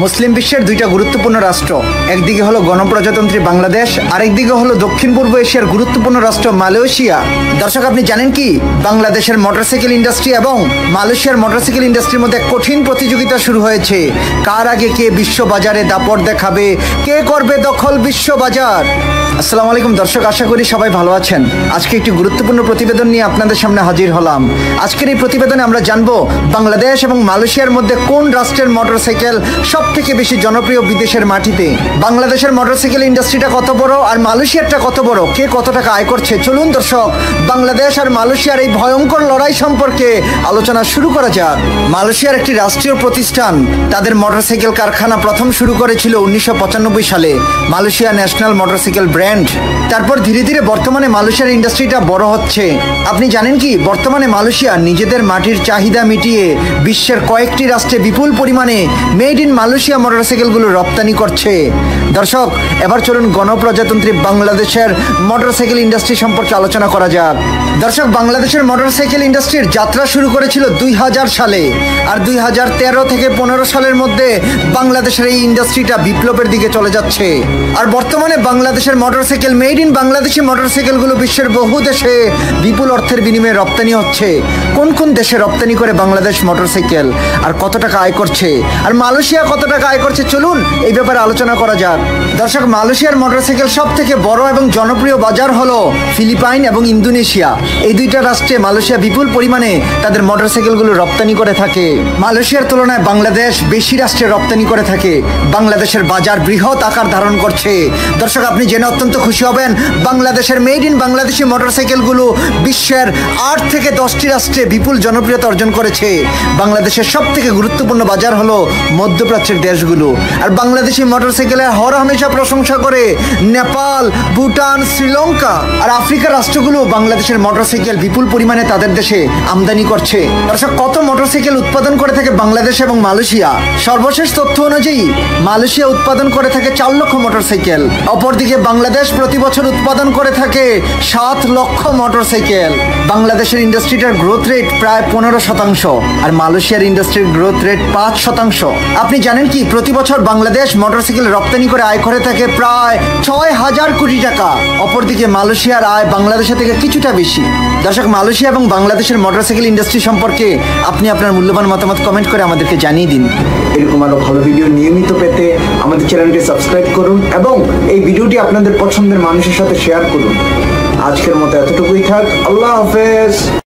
মুসলিম বিশ্বের দুইটা গুরুত্বপূর্ণ রাষ্ট্র, একদিকে হলো গণপ্রজাতন্ত্রী বাংলাদেশ, আরেকদিকে হলো দক্ষিণ পূর্ব এশিয়ার গুরুত্বপূর্ণ রাষ্ট্র মালয়েশিয়া। দর্শক, আপনি জানেন কি বাংলাদেশের মোটরসাইকেল ইন্ডাস্ট্রি এবং মালয়েশিয়ার মোটরসাইকেল ইন্ডাস্ট্রির মধ্যে কঠিন প্রতিযোগিতা শুরু হয়েছে। কার আগে কে বিশ্ব বাজারে দাপট দেখাবে, কে করবে দখল বিশ্ব বাজার। আসসালামু আলাইকুম দর্শক, আশা করি সবাই ভালো আছেন। আজকে একটি গুরুত্বপূর্ণ প্রতিবেদন নিয়ে আপনাদের সামনে হাজির হলাম। আজকের এই প্রতিবেদনে আমরা জানবো বাংলাদেশ এবং মালয়েশিয়ার মধ্যে কোন রাষ্ট্রের মোটরসাইকেল সব থেকে বেশি জনপ্রিয় বিদেশের মাটিতে। বাংলাদেশের মোটরসাইকেল ইন্ডাস্ট্রিটা কত বড় আর মালয়েশিয়ারটা কত বড়, কে কত টাকা আয় করছে, চলুন দর্শক বাংলাদেশ আর মালয়েশিয়ার এই ভয়ঙ্কর লড়াই সম্পর্কে আলোচনা শুরু করা যাক। মালয়েশিয়ার একটি রাষ্ট্রীয় প্রতিষ্ঠান তাদের মোটরসাইকেল কারখানা প্রথম শুরু করেছিল 1995 সালে, মালয়েশিয়া ন্যাশনাল মোটরসাইকেল ব্র্যান্ড। তারপর ধীরে ধীরে বর্তমানে মালয়েশিয়ার ইন্ডাস্ট্রিটা বড় হচ্ছে। আপনি জানেন কি বর্তমানে মালয়েশিয়া নিজেদের মাটির চাহিদা মিটিয়ে বিশ্বের কয়েকটি রাষ্ট্রে বিপুল পরিমাণে মেড ইন মালয়েশিয়া মোটরসাইকেলগুলো রপ্তানি করছে। দর্শক, এবার চলুন গণপ্রজাতন্ত্রী বাংলাদেশের মোটরসাইকেল ইন্ডাস্ট্রি সম্পর্কে আলোচনা করা যাক। দর্শক, বাংলাদেশের মোটরসাইকেল ইন্ডাস্ট্রির যাত্রা শুরু করেছিল 2000 সালে, আর 2013 থেকে 15 সালের মধ্যে বাংলাদেশের এই ইন্ডাস্ট্রিটা বিপ্লবের দিকে চলে যাচ্ছে। আর বর্তমানে বাংলাদেশের মোটরসাইকেল মেড ইন বাংলাদেশি মোটরসাইকেলগুলো বিশ্বের বহু দেশে বিপুল অর্থের বিনিময়ে রপ্তানি হচ্ছে। কোন কোন দেশে রপ্তানি করে বাংলাদেশ মোটরসাইকেল, আর কত টাকা আয় করছে, আর মালয়েশিয়া কত টাকা আয় করছে, চলুন এই ব্যাপারে আলোচনা করা যাক। দর্শক, মালয়েশিয়ার মোটরসাইকেল সব থেকে বড় এবং জনপ্রিয় বাজার হলো ফিলিপাইন এবং ইন্দোনেশিয়া। এই দুইটা রাষ্ট্রে মালয়েশিয়া বিপুল পরিমাণে তাদের মোটরসাইকেলগুলো রপ্তানি করে থাকে। মালয়েশিয়ার তুলনায় বাংলাদেশ বেশি রাষ্ট্রে রপ্তানি করে থাকে। বাংলাদেশের বাজার বৃহৎ আকার ধারণ করছে। দর্শক, আপনি জেনে অত্যন্ত খুশি হবেন বাংলাদেশের মেড ইন বাংলাদেশি মোটরসাইকেলগুলো বিশ্বের 8 থেকে 10টি রাষ্ট্রে বিপুল জনপ্রিয়তা অর্জন করেছে। বাংলাদেশের সব থেকে গুরুত্বপূর্ণ বাজার হলো মধ্যপ্রাচ্যের দেশগুলো। আর বাংলাদেশি মোটরসাইকেলের হরহামেশা প্রশংসা করে নেপাল, ভুটান, শ্রীলঙ্কা আর আফ্রিকার রাষ্ট্রগুলো বাংলাদেশের মোটরসাইকেল বিপুল পরিমাণে তাদের দেশে আমদানি করছে। দর্শক, কত মোটরসাইকেল উৎপাদন করে থাকে বাংলাদেশ এবং মালয়েশিয়া? সর্বশেষ তথ্য অনুযায়ী মালয়েশিয়া উৎপাদন করে থাকে 4 লক্ষ মোটরসাইকেল। অপরদিকে বাংলাদেশ প্রতি বছর উৎপাদন করে থাকে 7 লক্ষ মোটরসাইকেল। বাংলাদেশের ইন্ডাস্ট্রিটার গ্রোথ রেট প্রায় 15%, আর মালয়েশিয়ার ইন্ডাস্ট্রির গ্রোথ রেট 5%। আপনি জানেন কি প্রতি বছর বাংলাদেশ মোটরসাইকেল রপ্তানি করে আয় করে থাকে প্রায় 6000 কোটি টাকা। অপরদিকে মালয়েশিয়ার আয় বাংলাদেশের থেকে কিছুটা বেশি। দর্শক, মালয়েশিয়া এবং বাংলাদেশের মোটরসাইকেল ইন্ডাস্ট্রি সম্পর্কে আপনি আপনার মূল্যবান মতামত কমেন্ট করে আমাদেরকে জানিয়ে দিন। এরকম আরো ভালো ভিডিও নিয়মিত পেতে আমাদের চ্যানেলটি সাবস্ক্রাইব করুন এবং এই ভিডিওটি আপনাদের পছন্দের মানুষের সাথে শেয়ার করুন। আজকের মতো এতটুকুই থাক। আল্লাহ হাফেজ।